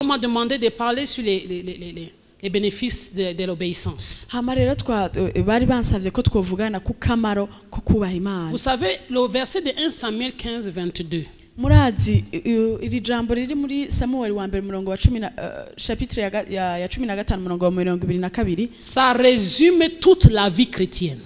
On m'a demandé de parler sur les bénéfices de l'obéissance. Vous savez, le verset de 1 Samuel 15, 22. Murazi iri jambo riri muri Samuel wa mbere murongo wa 10 chapitre ya 15 murongo wa 22 ça résume toute la vie chrétienne.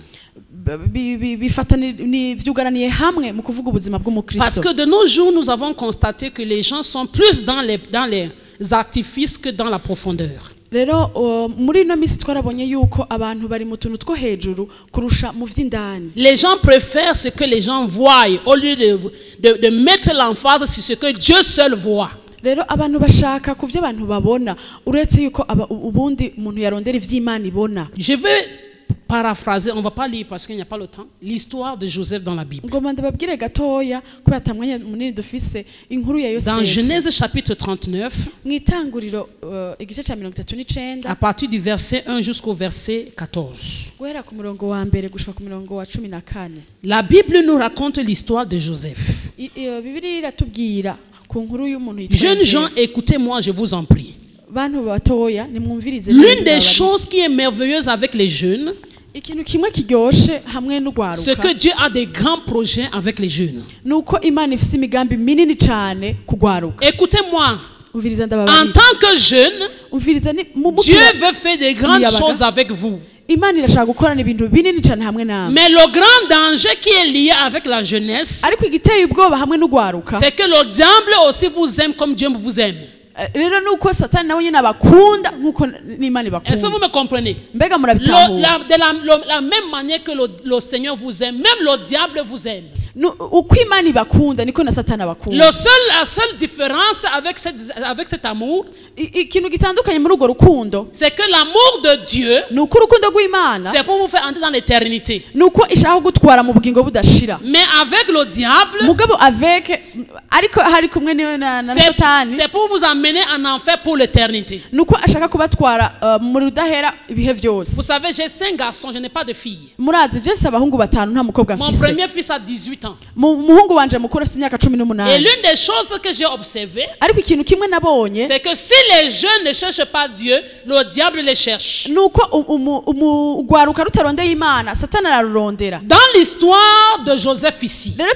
Parce que de nos jours nous avons constaté que les gens sont plus dans les artifices que dans la profondeur. Rero muri no misi twarabonye yuko abantu bari mu tuntu two hejuru kurusha mu vy'indani. Les gens préfèrent ce que les gens voient au lieu de mettre l'emphase sur ce que Dieu seul voit. Rero abantu bashaka kuvyo abantu babona uretse yuko ubundi umuntu yarondera ivy'Imana ibona. Je vais paraphraser, on ne va pas lire parce qu'il n'y a pas le temps, l'histoire de Joseph dans la Bible. Dans Genèse chapitre 39, à partir du verset 1 jusqu'au verset 14, la Bible nous raconte l'histoire de Joseph. Jeunes gens, écoutez-moi, je vous en prie. L'une des choses qui est merveilleuse avec les jeunes, c'est que Dieu a des grands projets avec les jeunes. Écoutez-moi, en tant que jeune, Dieu veut faire des grandes choses avec vous. Mais le grand danger qui est lié avec la jeunesse, c'est que le diable aussi vous aime comme Dieu vous aime. Est-ce que vous me comprenez? De la même manière que le Seigneur vous aime, même le diable vous aime. La seule différence avec cet amour, c'est que l'amour de Dieu, c'est pour vous faire entrer dans l'éternité. Mais avec le diable, c'est pour vous amener en enfer pour l'éternité. Vous savez, j'ai 5 garçons, je n'ai pas de filles. Mon premier fils a 18 ans. Et l'une des choses que j'ai observées, c'est que si les jeunes ne cherchent pas Dieu, le diable les cherche. Dans l'histoire de Joseph ici, la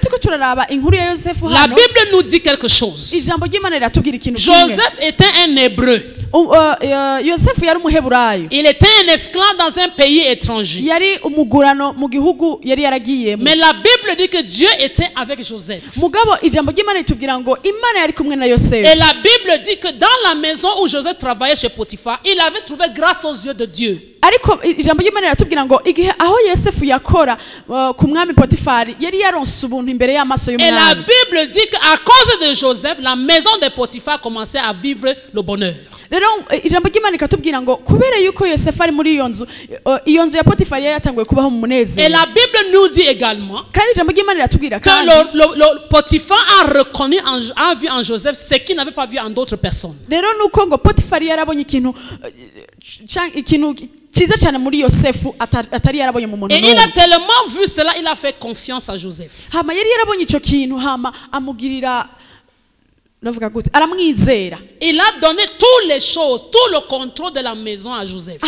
Bible nous dit quelque chose. Joseph était un Hébreu. Il était un esclave dans un pays étranger. Mais la Bible dit que Dieu était avec Joseph. Et la Bible dit que dans la maison où Joseph travaillait chez Potiphar, il avait trouvé grâce aux yeux de Dieu. Et la Bible dit qu'à cause de Joseph, la maison de Potiphar commençait à vivre le bonheur. Et la Bible nous dit également que le Potiphar a reconnu, a vu en Joseph ce qu'il n'avait pas vu en d'autres personnes. Et il a tellement vu cela, il a fait confiance à Joseph. Il a donné toutes les choses, tout le contrôle de la maison à Joseph.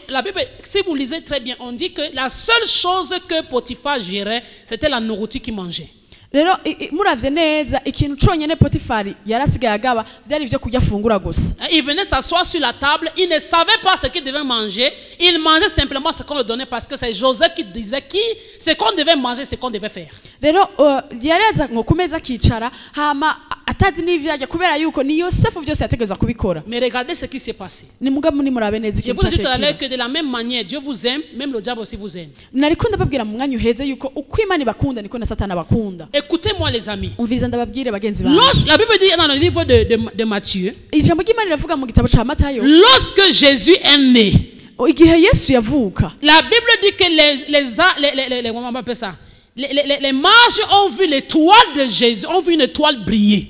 La Bible, si vous lisez très bien, on dit que la seule chose que Potiphar gérait, c'était la nourriture qu'il mangeait. Il venait s'asseoir sur la table, il ne savait pas ce qu'il devait manger, il mangeait simplement ce qu'on lui donnait parce que c'est Joseph qui disait ce qu'on devait manger, ce qu'on devait faire. Mais regardez ce qui s'est passé. Je vous ai dit tout à l'heure que de la même manière Dieu vous aime, même le diable aussi vous aime. Écoutez-moi les amis. La Bible dit dans le livre de Matthieu, lorsque Jésus est né, la Bible dit que les mages ont vu l'étoile de Jésus, ont vu une étoile briller.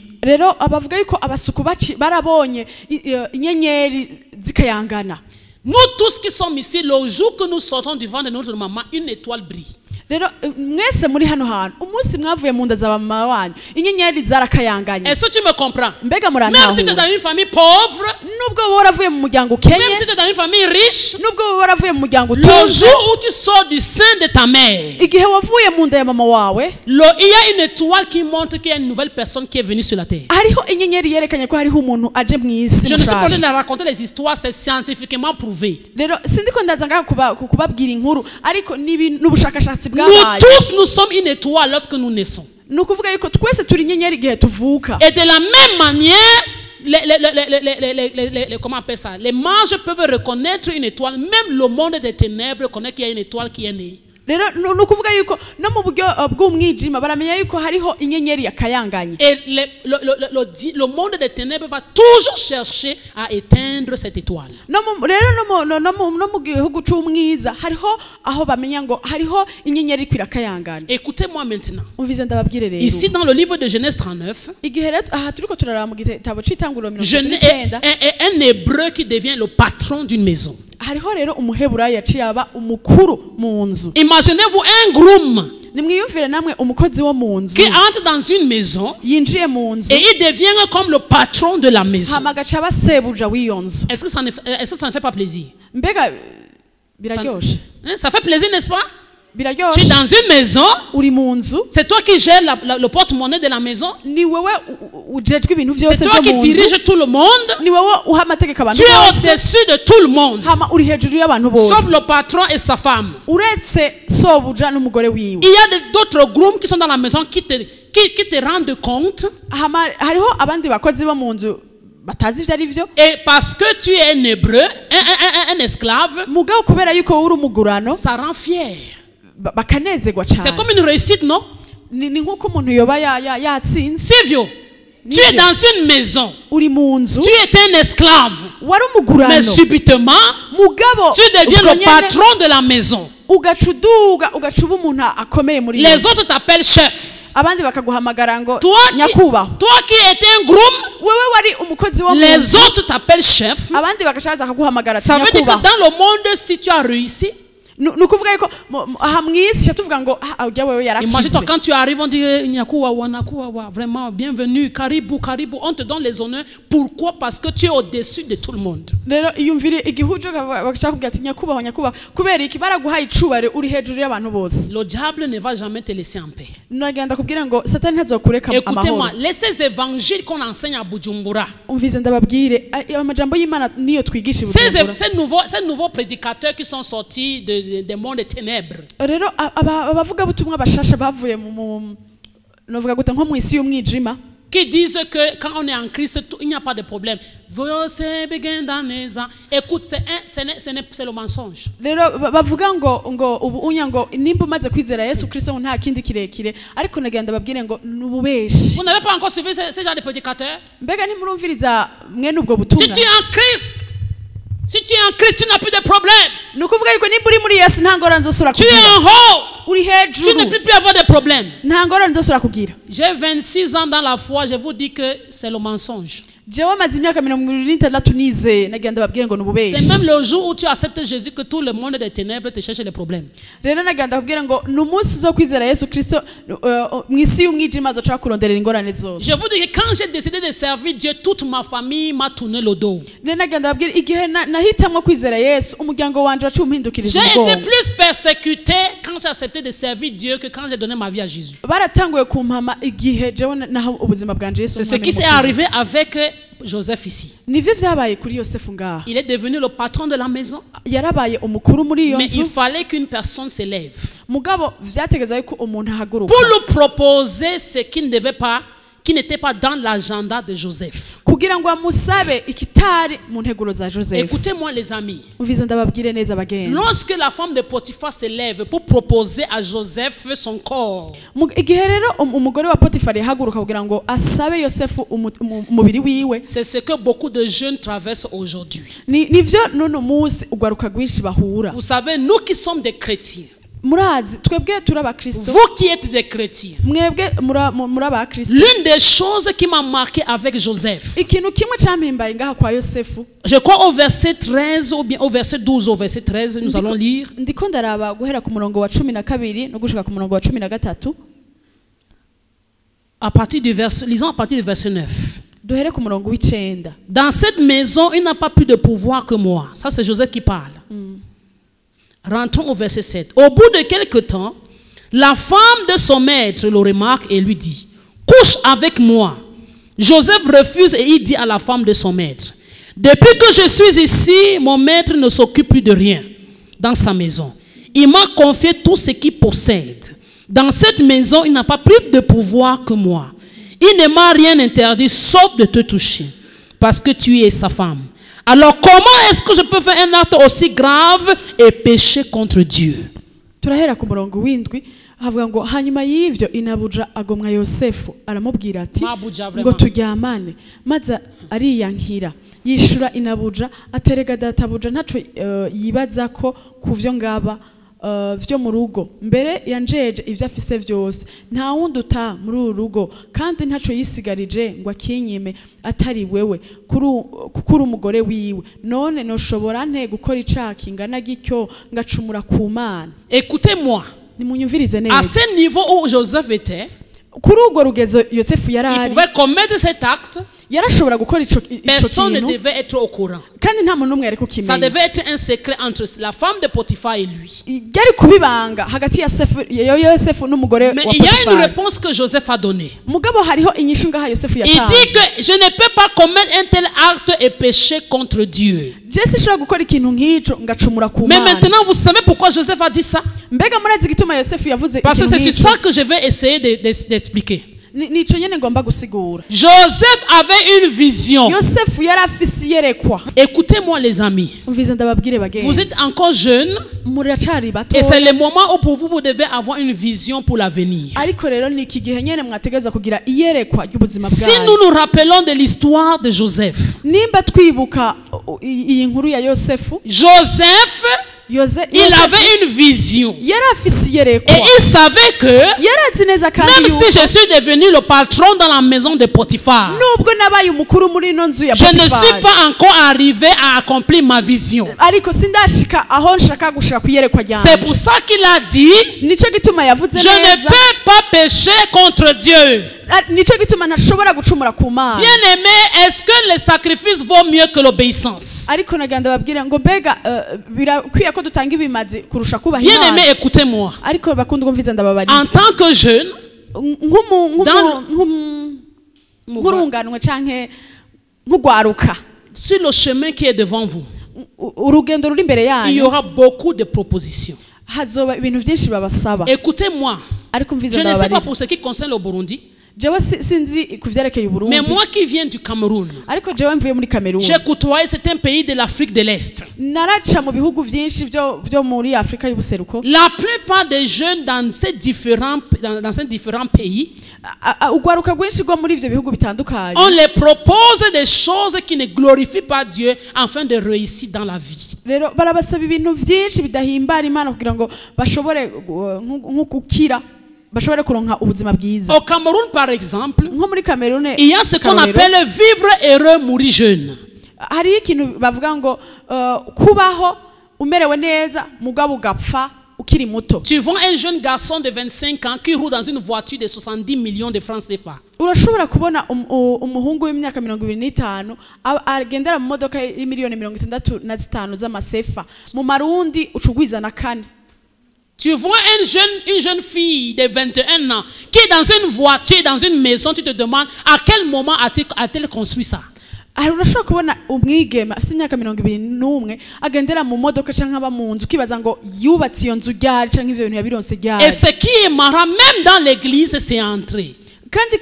Nous tous qui sommes ici, le jour que nous sortons du ventre de notre maman, une étoile brille. rero mwese muri hano hantu umunsi mwavuye mu nda za mama wanyu inyenyeri zarakayanganye. Est-ce que tu me comprends? Mbega Même si tu es dans une famille pauvre, nubwo waravuye mu muryango ukenye, même si tu es dans une famille riche, nubwo waravuye mu muryango le utunze, jour où tu sors du sein de ta mère, igihe wavuye mu nda ya mama wawe, il y a une étoile qui montre qu'il y a une nouvelle personne qui est venue sur la terre. hariho inyenyeri yerekanye ko hariho umuntu aje mu isi. Je ne suis pas en train de raconter les histoires, c'est scientifiquement prouvé. Rero sindiko ndaza ngaha kubabwira inkuru ariko n'ubushakashatsi Nous bwabaye. tous nous sommes une étoile lorsque nous naissons. Nukuvuga yuko twese turi inyenyeri igihe tuvuka. Et de la même manière, comment on appelle ça? Les mages peuvent reconnaître une étoile. Même le monde des ténèbres reconnaît qu'il y a une étoile qui est née. Rero nukuvuga yuko no mu buryo bw'umwijima baramenya yuko hariho inyenyeri yakayanganye. Et le monde des ténèbres va toujours chercher à éteindre cette étoile. Rero no mu gihugu c'umwiza hariho aho bamenya ngo hariho inyenyeri kwirakayangana. Écoutez-moi maintenant. Umvize ndababwire rero. Ici dans le livre de Genèse 39, igihe rero aha turiko turaraba mu gitabo c'itanguriro 39, un hébreu qui devient le patron d'une maison. Hariho rero umuheburayo yaciye aba umukuru mu nzu. Imaginez-vous un groom nimwiyumvire namwe umukozi wo mu nzu qui entre dans une maison yinjiye mu nzu et il devient comme le patron de la maison. hama agaca aba sebuja w'iyo nzu. Est-ce que ça ne fait pas plaisir? Mbega biraryoshe. Ça fait plaisir, n'est-ce pas? Biraryoshe. Tu es dans une maison, uri mu nzu, c'est toi qui gères le porte-monnaie de la maison, ni wewe ujejwe ibintu byose c'est toi qui byo mu nzu, dirige tout le monde, ni wewe uha amategeko abantu tu es bose, au-dessus de tout le monde, hama uri hejuru y'abantu bose, sauf le patron et sa femme. uretse sobuja n'umugore wiwe. Il y a d'autres grooms qui sont dans la maison qui te rendent compte. Hama hariho abandi bakozi bo mu nzu batazi ivyo ari vyo. Et parce que tu es un hébreu, un esclave, mugabo kubera yuko uri umugurano, ça rend fier. bakanezerwa C'est cyane. comme une réussite, non? Ni nkuko umuntu yoba yatsinze. Silvio, tu es dans une maison, uri mu nzu, tu étais un esclave, wari umugurano, mais subitement, mugabo tu deviens le patron de la maison. ugacuduga ugacuba umuntu akomeye muri Les autres t'appellent chef. abandi bakaguhamagara ngo Toi qui étais un groom, wewe wari umukozi wo mu les nzu, autres t'appellent chef. abandi bakacaza akaguhamagara Ça veut dire que dans le monde, si tu as réussi, nukuvuga yuko aha mwisi tuvuga ngo ujya wewe yarakize. Imagine-toi quand tu arrives, on dit Nyakuwa, vraiment bienvenue, Karibu, on te donne les honneurs. Pourquoi? Parce que tu es au-dessus de tout le monde. Rero iyumvire igihuje bakashaka kugira ati Nyakuba kubera iki baraguhaye icubare uri hejuru y'abantu bose. Le diable ne va jamais te laisser en paix. Nagenda kubwira ngo Satani ntazokureka amahoro. Écoutez-moi, les ces évangiles qu'on enseigne à Bujumbura, umvize ndababwire amajambo y'Imana niyo twigisha Bujumbura. Ces nouveaux prédicateurs qui sont sortis des mondes des ténèbres. Rero abavuga butumwa bashasha bavuye novuga gute nko mu isi y'umwijima, qui disent que quand on est en Christ, il n'y a pas de problème. Écoute, c'est le mensonge. Rero bavuga ngo ubu unya ngo nimba umaze kwizera Yesu Kristo nta kindi kirekire, ariko nagenda babwire ngo nububeshi. Vous n'avez pas encore suivi ce genre de prédicateurs? Mbega ntimurumviriza mwene ubwo butumwa. Si tu es en Christ, tu n'as plus de problème. Nukuvuga yuko nimba uri muri Yesu nta ngorane nzosura Tu es kugira. en haut. Uri hejuru. Tu ne peux plus avoir de problème. Nta ngorane nzosura kugira. J'ai 26 ans dans la foi, je vous dis que c'est le mensonge. Jewe maze imyaka 26 nize nagenda babwire ngo nububeshi. C'est même le jour où tu acceptes Jésus que tout le monde des ténèbres te cherche les problèmes. Rero nagenda babwire ngo numunsi zo kwizera Yesu Kristo mwisi y'umwijima zo cakurondera ingorane zose. Je vous dis que quand j'ai décidé de servir Dieu, toute ma famille m'a tourné le dos. Rero nagenda babwire igihe nahitamwe kwizera Yesu umuryango wanje wacumpindukiriza umugongo. J'ai été umugongo. plus persécuté quand j'ai accepté de servir Dieu que quand j'ai donné ma vie à Jésus. Baratanguye kumpama igihe jewe naho ubuzima bwanje Yesu. C'est ce qui s'est arrivé avec Joseph ici. Nivyo vyabaye kuri Yosefu ngaha. Il est devenu le patron de la maison. Yarabaye umukuru muri iyo nzu. Mais il fallait qu'une personne s'élève. Mugabo vyategezwa yuko umuntu ahaguruka. Pour lui proposer ce qui ne devait pas, qui n'était pas dans l'agenda de Joseph. Kugira ngo amusabe ikitari mu nteguro za Joseph. Écoutez-moi les amis. Uvize ndababwire neza bagenzi. Lorsque la femme de Potiphar s'élève pour proposer à Joseph son corps. Igihe rero umugore wa Potiphar yahaguruka kugira ngo asabe Yosefu umubiri wiwe. C'est ce que beaucoup de jeunes traversent aujourd'hui. Nivyo none umunsi ugwaruka gwinshi bahura. Vous savez, nous qui sommes des chrétiens. Vous qui êtes des chrétiens. L'une des choses qui m'a marqué avec Joseph, je crois au verset 13 ou bien au verset 12 au verset 13, nous allons lire. Lisons à partir du verset 9. Dans cette maison, il n'a pas plus de pouvoir que moi. Ça, c'est Joseph qui parle. Rentrons au verset 7. Au bout de quelque temps, la femme de son maître le remarque et lui dit, couche avec moi. Joseph refuse et il dit à la femme de son maître, depuis que je suis ici, mon maître ne s'occupe plus de rien dans sa maison. Il m'a confié tout ce qu'il possède. Dans cette maison, il n'a pas plus de pouvoir que moi. Il ne m'a rien interdit sauf de te toucher, parce que tu es sa femme. Alors comment est-ce que je peux faire un acte aussi grave et pécher contre Dieu? Turahera ku murongo w'indwi havuga ngo hanyuma y'ivyo inabuja agomwa Yosefu aramubwira ati ngo turyamane maze ariyankira yishura inabuja aterega databuja ntaco yibaza ko kuvyo ngaba vyo mu rugo mbere yanjeje ivyo afise vyose nta wundi uta muri urugo kandi ntaco yisigarije ngo akinyime atari wewe kuri umugore wiwe none noshobora nte gukora icaha kingana gityo ngacumura ku Mana. Écoutez-moi, nimunyumvirize neza. À ce niveau où Joseph était, kuri urwo rugezo Yosefu yarari, il pouvait commettre cet acte. Yarashobora gukora ico Personne ne devait être au courant. Kandi nta muntu numwe yari kukimenya. Ça devait être un secret entre la femme de Potiphar et lui. Yari kubibanga hagati ya Yosefu n'umugore wa Potiphar. Mais il y a une réponse que Joseph a donnée. Mugabo hariho inyishu ngaha Yosefu yatanze. Il dit que je ne peux pas commettre un tel acte et pécher contre Dieu. Jesse shobora gukora ikintu nk'ico ngacumura ku Mana. Mais maintenant vous savez pourquoi Joseph a dit ça? Mbega murazi gituma Yosefu yavuze. Parce que c'est sur ça que je vais essayer d'expliquer. Joseph avait une vision. Écoutez-moi les amis. Vous êtes encore jeunes. Et c'est le moment où pour vous, vous devez avoir une vision pour l'avenir. Si nous nous rappelons de l'histoire de Joseph. Joseph, il avait une vision. Et il savait que même si je suis devenu le patron dans la maison de Potiphar, je ne suis pas encore arrivé à accomplir ma vision. C'est pour ça qu'il a dit, je ne peux pas pécher contre Dieu. Bien-aimé, est-ce que le sacrifice vaut mieux que l'obéissance? Bien-aimé, écoutez-moi. En tant que jeune, sur le chemin qui est devant vous, il y aura beaucoup de propositions. Écoutez-moi. Je ne sais pas pour ce qui concerne le Burundi. Mais moi qui viens du Cameroun, j'ai côtoyé, c'est un pays de l'Afrique de l'Est. La plupart des jeunes dans ces différents pays, on les propose des choses qui ne glorifient pas Dieu afin de réussir dans la vie. Au Cameroun, par exemple, il y a ce qu'on appelle vivre heureux, mourir jeune. Tu vois un jeune garçon de 25 ans qui roule dans une voiture de 70 millions de francs CFA. Tu vois une jeune fille de 21 ans qui est dans une voiture, dans une maison, tu te demandes à quel moment a-t-elle construit ça? Et ce qui est marrant, même dans l'église, c'est entré. Parce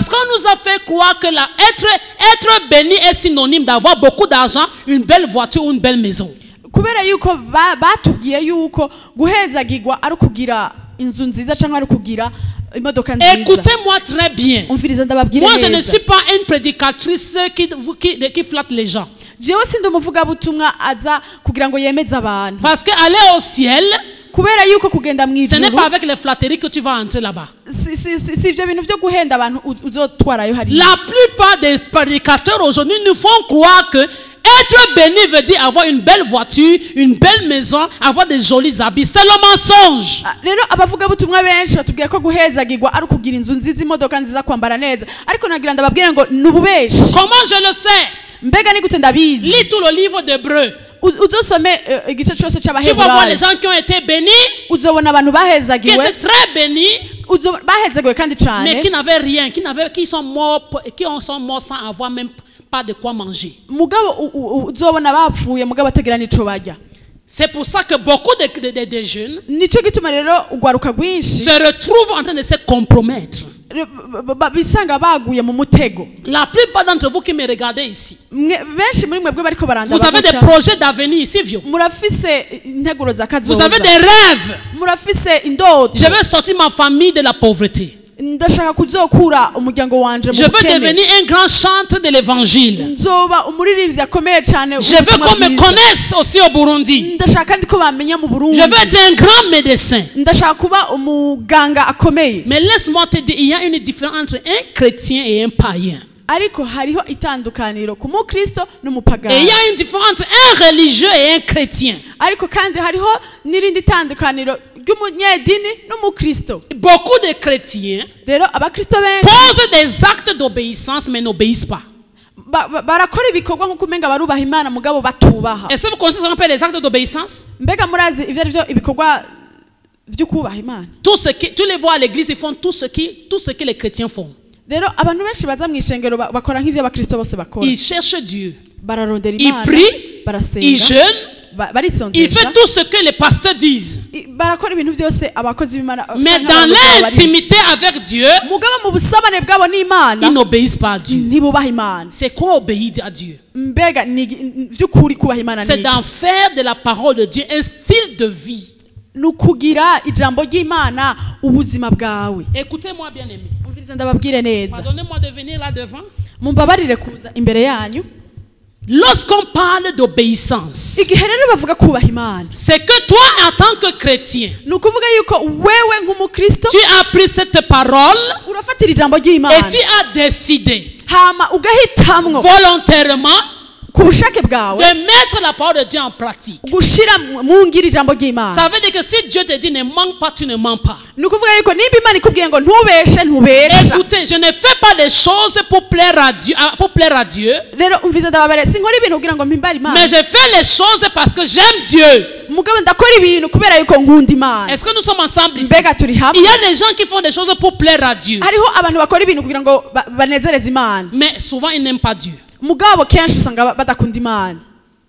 qu'on nous a fait croire que être béni est synonyme d'avoir beaucoup d'argent, une belle voiture ou une belle maison. Écoutez-moi très bien. Moi, je ne suis pas une prédicatrice qui flatte les gens. jewe sindi umuvugabutumwa aza kugira ngo yemeze abantu. Parce que aller au ciel, kubera yuko kugenda mu ce n'est ijuru pas avec les flatteries que tu vas entrer là-bas. si ibyo bintu byo guhenda abantu uzotwarayo hari. La plupart des prédicateurs aujourd'hui nous font croire que être béni veut dire avoir une belle voiture, une belle maison, avoir des jolis habits. C'est le mensonge. Rero abavugabutumwa benshi batubwira ko guhezagirwa ari ukugira inzu nziza, imodoka nziza, kwambara neza, ariko nagira ndababwira ngo nububeshi. Comment je le sais? Mbega ni gute ndabizi? Lis tout le livre d'Hébreux. Uzosome igice cyose Tu vas voir les gens qui ont été bénis, uzobona abantu qui bahezagiwe, étaient très bénis, bahezagiwe kandi cyane, mais qui n'avaient rien, qui sont morts sans avoir même pas de quoi manger. Mugabo uzobona bapfuye mugabo atagira nico barya. C'est pour ça que beaucoup de jeunes nico gituma rero ugwaruka gwinshi se retrouvent en train de se compromettre. bisanga baguye mu mutego. La plupart d'entre vous qui me regardez ici, benshi muri mwebwe bariko baranda, vous avez des projets d'avenir ici, vieux. murafise integuro za kazoza, Vous avez des rêves. murafise indoto. Je vais sortir ma famille de la pauvreté. ndashaka kuzokura umuryango wanje mu Je veux bukene. devenir un grand chanteur de l'évangile. nzoba umuririmbyi akomeye cyane. Je veux qu'on me connaisse aussi au Burundi. ndashaka kandi ko bamenya mu Burundi. Je veux être un grand médecin. ndashaka kuba umuganga akomeye. Mais laisse-moi te dire, il y a une différence entre un chrétien et un païen. ariko hariho itandukaniro ku mukristo Et il y n'umupagani. a une différence entre un religieux et un chrétien. ariko kandi hariho n'irindi tandukaniro ry'umunyedini n'umukristo. Beaucoup de chrétiens rero abakristo benshi posent des actes d'obéissance mais n'obéissent pas. barakora ibikorwa nko kumenga barubaha Imana mugabo batubaha. Est-ce que vous connaissez ce qu'on appelle les actes d'obéissance? mbega murazi ivyo arivyo ibikorwa vyo kubaha Imana? Tu les vois à l'église, ils font tout ce que les chrétiens font. rero abantu benshi baza mu ishengero bakora nk'ivyo abakristo bose bakora. Ils cherchent Dieu. bararondera Ils Imana, prient, barasenga, ils jeûnent, ils barisonzesha, font tout ce que les pasteurs disent. barakora ibintu byose abakozi b'Imana. Mais dans l'intimité avec Dieu, mugabo mu busabane bwabo n'Imana ils n'obéissent pas à Dieu. ntibubaha Imana. C'est quoi obéir à Dieu? mbega ni vy'ukuri kubaha Imana C'est ni d'en faire de la parole de Dieu un style de vie. nukugira ijambo ry'Imana ubuzima bwawe. Écoutez-moi bien aimé. umviriza ndababwire neza. Pardonnez-moi de venir là devant. mumbabarire kuza imbere yanyu. Lorsqu'on parle d'obéissance, igihe rero bavuga kubaha Imana, c'est que toi en tant que chrétien, nukuvuga yuko wewe nk'umukristo tu as pris cette parole urafatira ijambo et ry'Imana tu as décidé hama ugahitamwo volontairement ku bushake bwawe de mettre la parole de Dieu en pratique. gushira mu ngiro ijambo ry'Imana. Ça veut dire que si Dieu te dit ne mens pas, tu ne mens pas. nukuvuga yuko nimba Imana ikubwiye ngo ntubeshe ntubesha. Écoutez, je ne fais pas des choses pour plaire à Dieu, rero umviza ndababare sinkora ibintu kugira ngo mpimbare Imana, mais je fais les choses parce que j'aime Dieu. mugabo ndakora ibintu kubera yuko nkunda Imana. Est-ce que nous sommes ensemble ici? mbega turi hamwe. Il y a des gens qui font des choses pour plaire à Dieu, hariho abantu bakora ibintu kugira ngo banezereze Imana, mais souvent ils n'aiment pas Dieu. mugabo kenshi usanga badakunda Imana.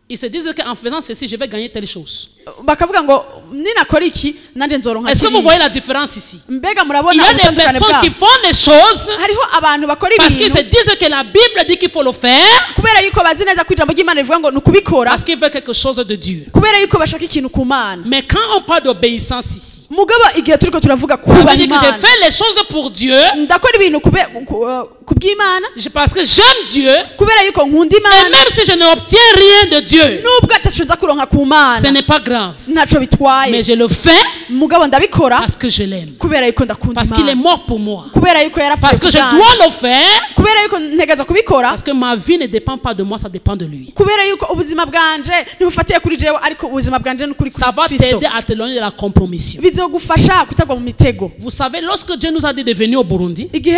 Ils se disent qu'en faisant ceci, je vais gagner telle chose. bakavuga ngo ninakora iki nanje nzoronka Est-ce que vous kiriya. voyez la différence ici? mbega Il y murabona a des ubutandukane personnes qui bwabo. font des choses hariho abantu bakora parce qu'ils se ibintu disent que la Bible dit qu'il faut le faire, kubera yuko bazi neza ko ijambo ry'Imana rivuga ngo nukubikora, parce qu'ils veulent quelque chose de Dieu. kubera yuko bashaka ikintu ku Mana. Mais quand on parle d'obéissance ici, mugabo igihe turiko turavuga ça veut kubaha dire que j'ai Imana, fait les choses pour Dieu, ndakora ibintu ku bw'Imana parce que j'aime Dieu, kubera yuko nkunda et Imana, même si je n'obtiens rien de Dieu, nubwo atashoza kuronka ku ce Mana n'est pas grave. ntaco bitwaye, Mais je le fais mugabo ndabikora parce que je l'aime, kubera yuko ndakunda parce qu'il est Imana, mort pour moi, kubera yuko yarapfuye parce que je kujana, dois le faire, kubera yuko ntegerezwa kubikora, parce que ma vie ne dépend pas de moi, ça dépend de lui. kubera yuko ubuzima bwanje ntibufatiye kuri jewe ariko ubuzima bwanje n'ukuri Ça va kuri Kristo. t'aider à t'éloigner de la compromission. bizogufasha kutagwa mu mitego. Vous savez, lorsque Dieu nous a dit de venir au Burundi, igihe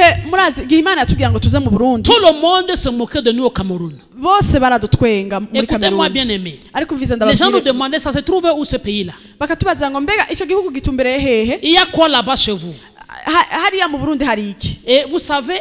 Imana yatubwira ngo tuze mu Burundi, tout le monde se moquait de nous au Cameroun. bose baradutwenga muri Écoutez-moi Cameroun. bien aimé. ariko mviza Les gens nous ndababwire, demandaient ça se trouve où ce pays-là? bakatubaza ngo mbega ico gihugu gitumbereye hehe? Il y a quoi là-bas chez vous? hariya mu Burundi hari iki? Et vous savez,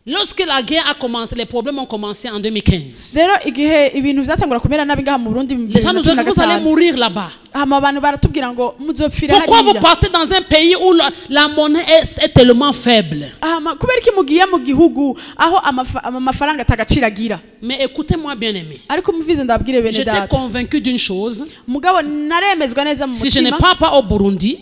lorsque la guerre a commencé, les problèmes ont commencé en 2015. rero igihe ibintu vyatangura kumera nabi ngaha mu Burundi mu Les gens nous disaient que vous allez 2015, mourir là-bas. hama abantu baratubwira ngo muzopfira Pourquoi vous hariya. partez dans un pays où la monnaie est tellement faible? Hama kubera iki mugiye mu gihugu aho amafaranga atagaciro agira? Mais écoutez-moi bien aimé. ariko mvize ndababwire bene J'étais data, convaincu d'une chose. mugabo naremezwa neza mu Si je ne mutima, pars pas au Burundi,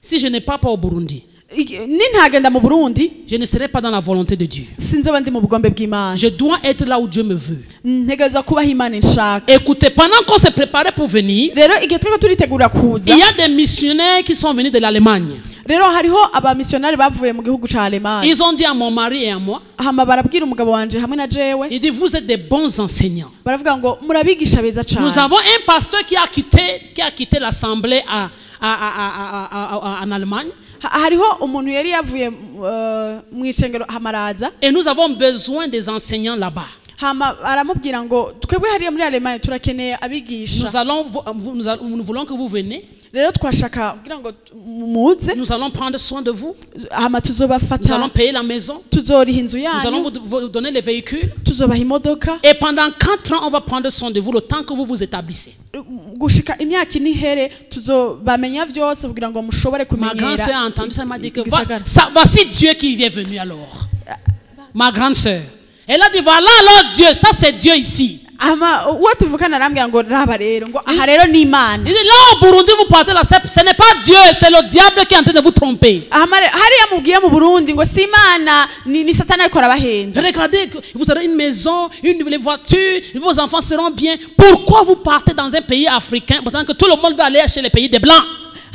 si je ne pars pas au Burundi, nintagenda mu Burundi je ne serai pas dans la volonté de Dieu. sinzoba ndi mu bugombe bw'Imana. Je dois être là où Dieu me veut. Ntegerezwa kubaho Imana inshaka. Écoutez, pendant qu'on se préparait pour venir, Rero igihe turiko turitegura kuza, il y a des missionnaires qui sont venus de l'Allemagne. rero hariho abamisiyonari bavuye mu gihugu ca Alemanya. Ils ont dit à mon mari et à moi, Hama barabwira umugabo wanje hamwe na jewe, ils disent, vous êtes des bons enseignants. baravuga ngo murabigisha beza cane. Nous avons un pasteur qui a quitté l'assemblée en Allemagne. Hariho umuntu yari yavuye mu ishengero hamaraza. Et nous avons besoin des enseignants là-bas. Hama aramubwira ngo twebwe hariya muri Alemanya turakeneye abigisha. Nous voulons que vous venez. Rero twashaka kugira ngo muze. Nous allons prendre soin de vous. Hama tuzobafata. Nous allons payer la maison. Tuzoriha inzu Nous allons yanyu. vous donner les véhicules. Tuzobaha imodoka. Et pendant 4 ans, on va prendre soin de vous le temps que vous vous établissez. Gushika imyaka inihere tuzobamenya vyose kugira ngo mushobore Ma grande kumenyera. sœur a entendu ça, elle m'a dit que voici Dieu qui est venu alors. Ma grande sœur. Elle a dit voilà alors Dieu, ça c'est Dieu ici. Ama uwo tuvukana arambwira ngo raba rero ngo aha rero ni Imana. Il dit là au Burundi vous partez là, ce n'est pas Dieu, c'est le diable qui est en train de vous tromper. Hariya mubwiye mu Burundi ngo si Imana ni Satani ariko arabahenda. Regardez, vous aurez une maison, une nouvelle voiture, vos enfants seront bien. Pourquoi vous partez dans un pays africain pendant que tout le monde va aller chez les pays des blancs?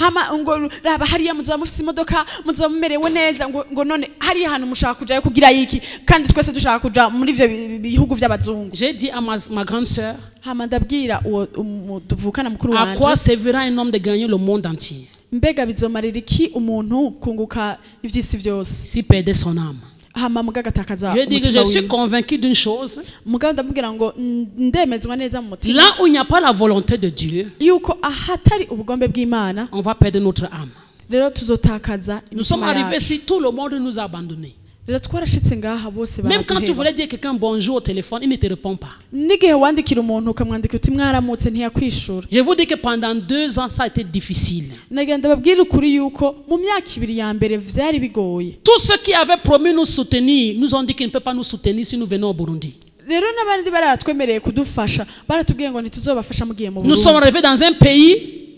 Hama ngo raba hariya muzoba mufise imodoka muzoba mumerewe neza ngo none hariya hantu mushaka kujayo kugira iki kandi twese dushaka kuja muri ivyo bihugu vy'abazungu. J'ai dit à ma grande sœur, hama ndabwira uwo tuvukana mukuru à wanje, quoi servira un homme de gagner le monde entier mbega bizomarira iki umuntu kunguka ivyisi vyose s'il perdait son âme? hama mugagatakaza. Je dis que je suis convaincu d'une chose. Mugabo ndamubwira ngo ndemezwa neza mu mutima. Là où il n'y a pas la volonté de Dieu, yuko ahatari ubugombe bw'Imana, on va perdre notre âme. rero tuzotakaza. Nous sommes arrivés ici, tout le monde nous a abandonnés. rero twarashitse ngaha bose baraduheba. Même quand tu voulais dire quelqu'un bonjour au téléphone, il ne te répond pas. N'igihe wandikira umuntu ukamwandika uti mwaramutse ntiyakwishura. Je vous dis que pendant 2 ans, ça a été difficile. Nagira ndababwira ukuri yuko mu myaka 2 ya mbere vyari bigoye. Tous ceux qui avaient promis nous soutenir, nous ont dit qu'ils ne peuvent pas nous soutenir si nous venons au Burundi. Rero n'abandi baratwemereye kudufasha, baratubwiye ngo ntituzobafasha mugiye mu Burundi. Nous sommes arrivés dans un pays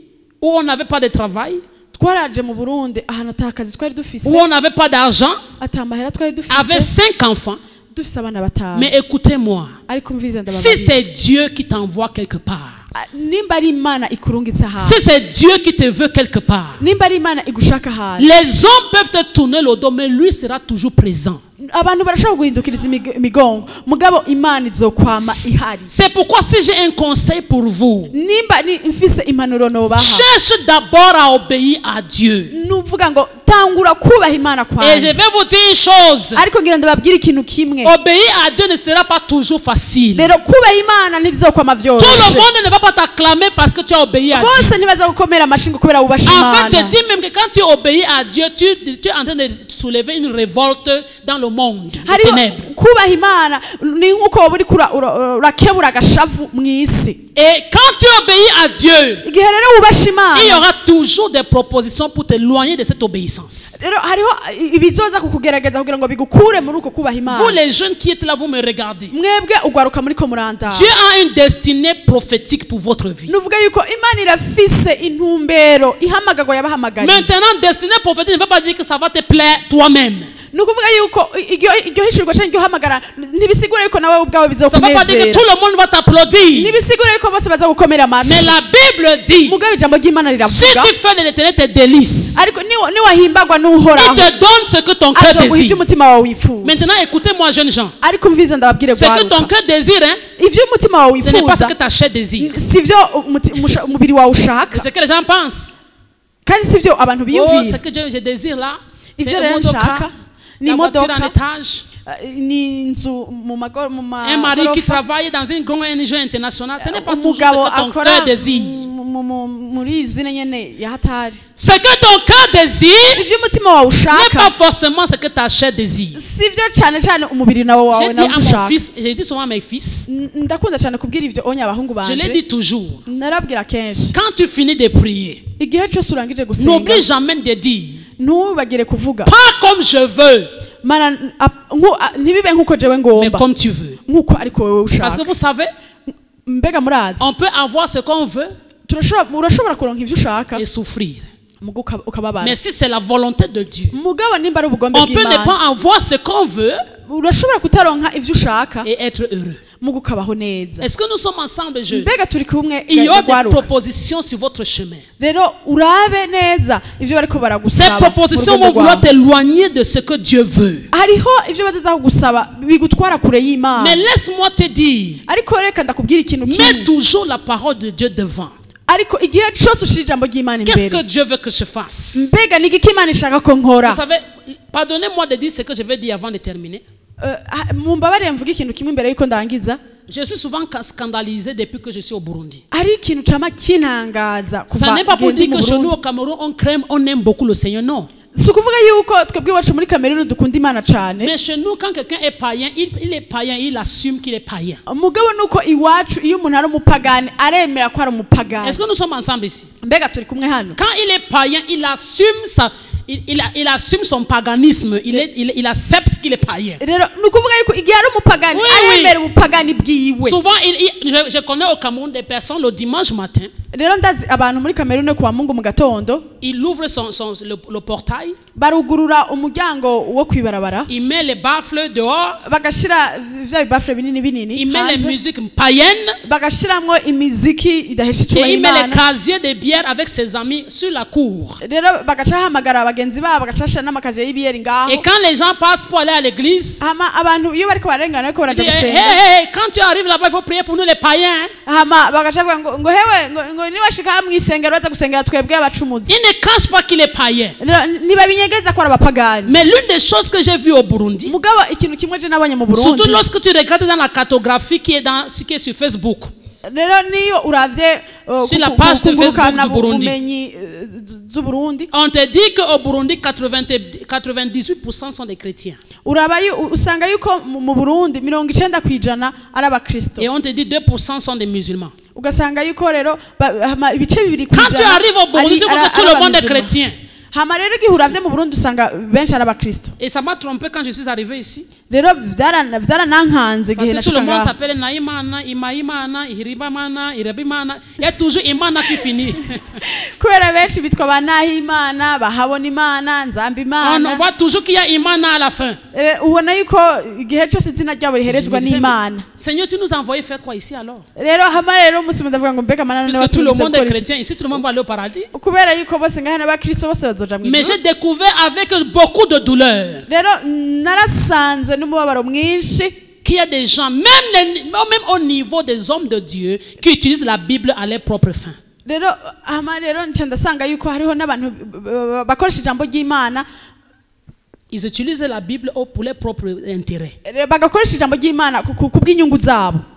où on n'avait pas de travail, twaraje mu Burundi ahantu atakazi twari dufise, où on n'avait pas d'argent, atamahera twari dufise, avec 5 enfants. dufise abana batanu. Mais écoutez-moi, ariko mvize si ndababwira, c'est Dieu qui t'envoie quelque part, nimba ari Imana ikurungitse ahantu, si c'est Dieu qui te veut quelque part, nimba ari Imana igushaka ahantu, les hommes peuvent te tourner le dos, mais lui sera toujours présent. abantu barashobora guhindukiriza imigongo mugabo Imana izokwama ihari. C'est pourquoi si j'ai un conseil pour vous, nimba mfise impanuro nobaha, cherche d'abord à obéir à Dieu. nuvuga ngo tangura kubaha Imana Et je kwanza. vais vous dire une chose, ariko ngira ndababwira ikintu kimwe, obéir à Dieu ne sera pas toujours facile. rero kubaha Imana ntibizokwama Tout le vyoroshe. monde ne va pas t'acclamer parce que tu as obéi à Dieu. bose ntibaza gukomera amashingo kubera ubasha En Imana. fait, je dis même que quand tu obéis à Dieu, tu es en train de soulever une révolte dans le monde des hariyo ténèbres. kubaha Imana ni nkuko woba uriko urakebura agashavu mw'isi. Et quand tu obéis à Dieu, igihe rero wubasha il y Imana, aura toujours des propositions pour t'éloigner de cette obéissance. rero hariho ibizoza kukugerageza kugira ngo bigukure muri uko kubaha Vous Imana. les jeunes qui êtes là, vous me regardez. mwebwe ugwaruka muriko muranda, Dieu a une destinée prophétique pour votre vie. nuvuga yuko Imana irafise intumbero ihamagagwa yabahamagaye. Maintenant, destinée prophétique ne veut pas dire que ça va te plaire toi-même. nukuvuga yuko iryo hishurwa canke iryo hamagara ntibisigura yuko nawe ubwawe Ça ne veut pas dire que bizokunezera, tout le monde va t'applaudir. ntibisigura yuko bose baza gukomera Mais amashi. la Bible dit, mugabo ijambo ry'Imana si riravuga, tu fais de l'éternel tes délices, ariko niwahimbagwa n'uhoraho il te donne ce que ton cœur azoguha désire. ivyo umutima wawe wifuza. Maintenant, écoutez-moi, jeunes gens. ariko mvize ndababwire Ce que ton gwaruka, cœur désire, hein, ivyo umutima wawe ce n'est pas ce wifuza que ta chair désire. sivyo umubiri wawe C'est ushaka, ce que les gens pensent. kandi sivyo abantu Oh, ce biyumvira. que je désire là, ivyo c'est un rero nshaka motoka, ni la voiture en imodoka, étage, ni inzu mu un mari qui magorofa, travaille dans une grande ONG internationale. Ce n'est pas toujours ce umugabo que ton akora cœur désire. muri izina nyene ya hatari. Ce que ton cœur désire ivyo umutima wawe n'est pas ushaka forcément ce que ta chair désire. sivyo cyane cyane umubiri nawe wawe J'ai dit nawe à mon ushaka. fils, j'ai dit souvent à mes fils, ndakunda cyane kubwira ivyo onye abahungu je l'ai banje, dit toujours, narabwira kenshi, quand tu finis de prier, igihe cyose urangije gusenga n'oublie jamais de dire, ntubagire kuvuga pas comme je veux, mana ntibibe nkuko jewe mais ngomba, comme tu veux. nkuko ariko wewe Parce que ushaka. vous savez, mbega murazi, on peut avoir ce qu'on veut urashobora kuronka ivyo ushaka et souffrir. Mais si c'est la volonté de Dieu, on peut ne pas avoir ce qu'on veut et être heureux. Est-ce que nous sommes ensemble, je? Il y a des propositions sur votre chemin. Ces propositions vont vouloir t'éloigner de ce que Dieu veut. Mais laisse-moi te dire, mets toujours la parole de Dieu devant. Qu'est-ce que Dieu veut que je fasse? Vous savez, pardonnez-moi de dire ce que je vais dire avant de terminer. Je suis souvent scandalisé depuis que je suis au Burundi. Ça n'est pas pour dire que chez nous au Cameroun on aime beaucoup le Seigneur, non. Mais chez nous, quand quelqu'un est païen, il est païen, il assume qu'il est païen. Est-ce que nous sommes ensemble ici? Quand il est païen, il assume ça. Il assume son paganisme, il accepte qu'il est païen. Oui. Souvent, je connais au Cameroun des personnes le dimanche matin. Il ouvre le portail. Il met les baffles dehors. Il met les musiques païennes. Et il met les casiers de bière avec ses amis sur la cour. Et quand les gens passent pour aller à l'église, quand tu arrives là-bas, il faut prier pour nous les païens. Il ne cache pas qu'il est païen. Mais l'une des choses que j'ai vues au Burundi, surtout lorsque tu regardes dans la cartographie qui est sur Facebook, sur la page de Facebook du Burundi, on te dit qu'au Burundi, 98% sont des chrétiens. Et on te dit 2% sont des musulmans. Quand tu arrives au Burundi, tu vois que tout le monde est chrétien. Et ça m'a trompé quand je suis arrivé ici. Parce que tout le monde s'appelle Naïmana, Imaïmana, Iribamana, Irabimana. Il y a toujours Imana qui finit. On voit toujours qu'il y a Imana à la fin. Seigneur, tu nous as envoyé faire quoi ici alors? Puisque tout le monde est chrétien, ici tout le monde va aller au paradis. Mais j'ai découvert avec beaucoup de douleur qu'il y a des gens, même au niveau des hommes de Dieu, qui utilisent la Bible à leurs propres fins. Ils utilisent la Bible pour leurs propres intérêts.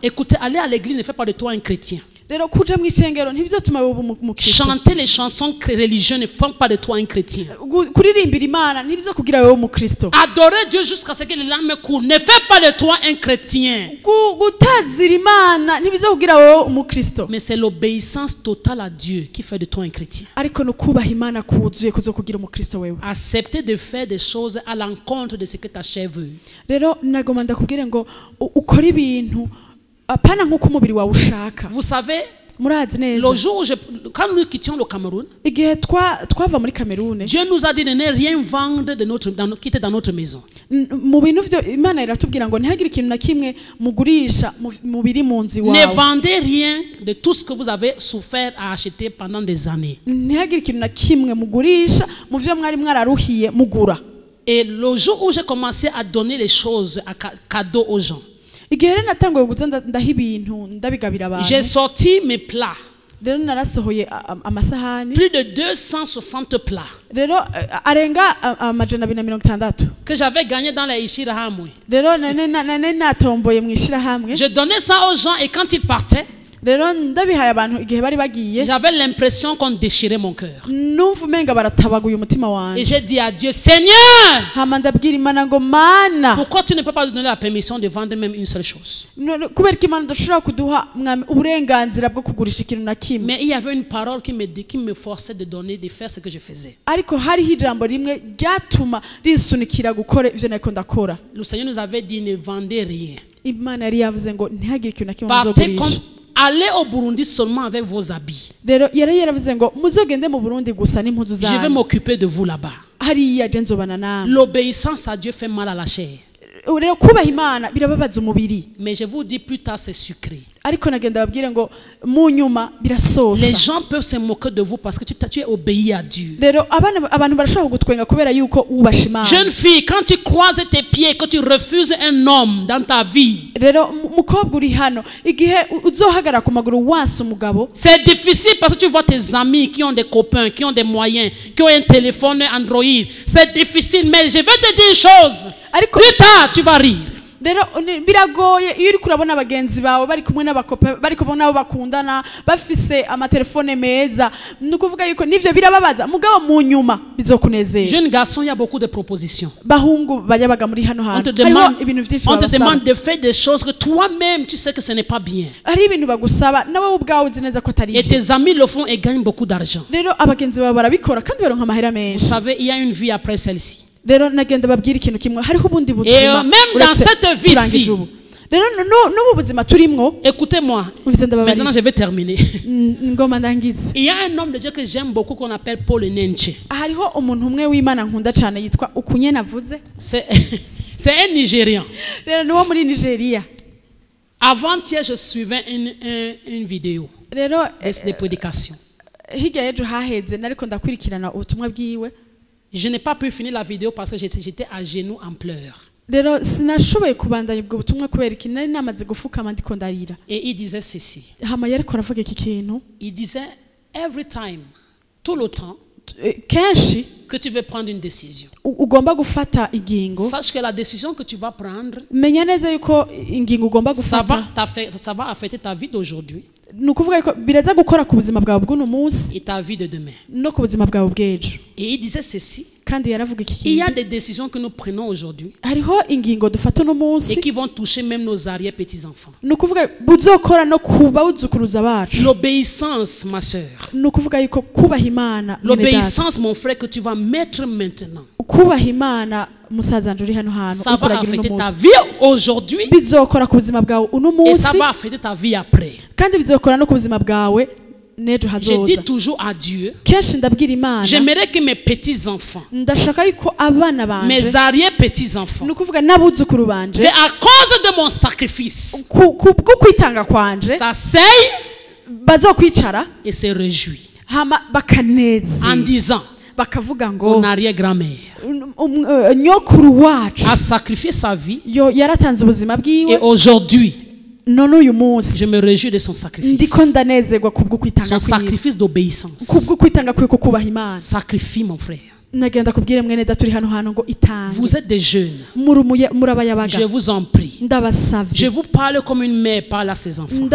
Écoutez, aller à l'église ne fait pas de toi un chrétien. Chanter les chansons religieuses ne font pas de toi un chrétien. Adorer Dieu jusqu'à ce que les larmes coulent ne fait pas de toi un chrétien. Mais c'est l'obéissance totale à Dieu qui fait de toi un chrétien. Accepter de faire des choses à l'encontre de ce que ta chair veut. Vous savez, le jour où quand nous quittions le Cameroun, Dieu nous a dit de ne rien vendre qui était dans notre maison. Ne vendez rien de tout ce que vous avez souffert à acheter pendant des années. Et le jour où j'ai commencé à donner les choses à cadeau aux gens, j'ai sorti mes plats. Plus de 260 plats que j'avais gagné dans la Ishirahamwe. Je donnais ça aux gens et quand ils partaient, j'avais l'impression qu'on déchirait mon cœur. Et j'ai dit à Dieu, Seigneur, pourquoi tu ne peux pas donner la permission de vendre même une seule chose? Mais il y avait une parole qui me forçait de donner, de faire ce que je faisais. Le Seigneur nous avait dit, ne vendez rien. allez au Burundi seulement avec vos habits. Je vais m'occuper de vous là-bas. L'obéissance à Dieu fait mal à la chair. Mais je vous dis plus tard, c'est sucré. Les gens peuvent se moquer de vous parce que tu es obéi à Dieu. Jeune fille, quand tu croises tes pieds, que tu refuses un homme dans ta vie, c'est difficile parce que tu vois tes amis qui ont des copains, qui ont des moyens, qui ont un téléphone Android. C'est difficile, mais je vais te dire une chose. Plus tard, tu vas rire. Biragoye iyo uri kurabona abagenzi bawe bari kumwe n'abakope bari kubona abo bakundana bafise amatelefone meza nukuvuga yuko nivyo birababaza mugabo mu nyuma bizokunezera. Jeune garçon, il y a beaucoup de propositions. Bahungu bayabaga muri hano hantu ibintu byinshi on te demande de faire des choses que toi-même tu sais que ce n'est pas bien. Ari ibintu bagusaba nawe ubwawe uzi neza ko atari. Et tes amis le font et gagnent beaucoup d'argent. Rero abagenzi bawe barabikora kandi baronka amahera menshi. Vous savez, il y a une vie après celle-ci. Et même dans cette vie-ci, écoutez-moi, maintenant je vais terminer. Il y a un homme de Dieu que j'aime beaucoup qu'on appelle Paul Nenche. C'est un Nigérian. Avant-hier, je suivais une vidéo de prédication. Je n'ai pas pu finir la vidéo parce que j'étais à genoux en pleurs. Et il disait ceci. Il disait, every time, tout le temps, que tu veux prendre une décision, sache que la décision que tu vas prendre, ça va affecter ta vie d'aujourd'hui et ta vie de demain. Et il disait ceci. Il y a des décisions que nous prenons aujourd'hui et qui vont toucher même nos arrière-petits-enfants. L'obéissance, ma soeur. L'obéissance, mon frère, que tu vas mettre maintenant. Ça va affecter ta vie aujourd'hui et ça va affecter ta vie après. Je dis toujours à Dieu, j'aimerais que mes petits-enfants, mes arrière-petits-enfants, qu'à cause de mon sacrifice, s'asseyent et se réjouissent en disant, mon arrière-grand-mère a sacrifié sa vie et aujourd'hui je me réjouis de son sacrifice. Son sacrifice d'obéissance. Sacrifie, mon frère. Vous êtes des jeunes. Je vous en prie. Je vous parle comme une mère parle à ses enfants. Ne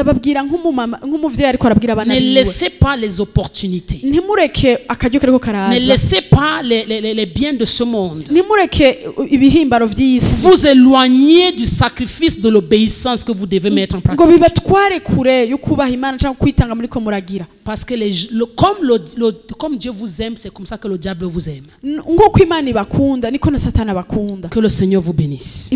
laissez pas les opportunités. Ne laissez pas les biens de ce monde vous éloigner du sacrifice de l'obéissance que vous devez mettre en pratique. Parce que comme Dieu vous aime, c'est comme ça que le diable vous aime. Que le Seigneur vous bénisse.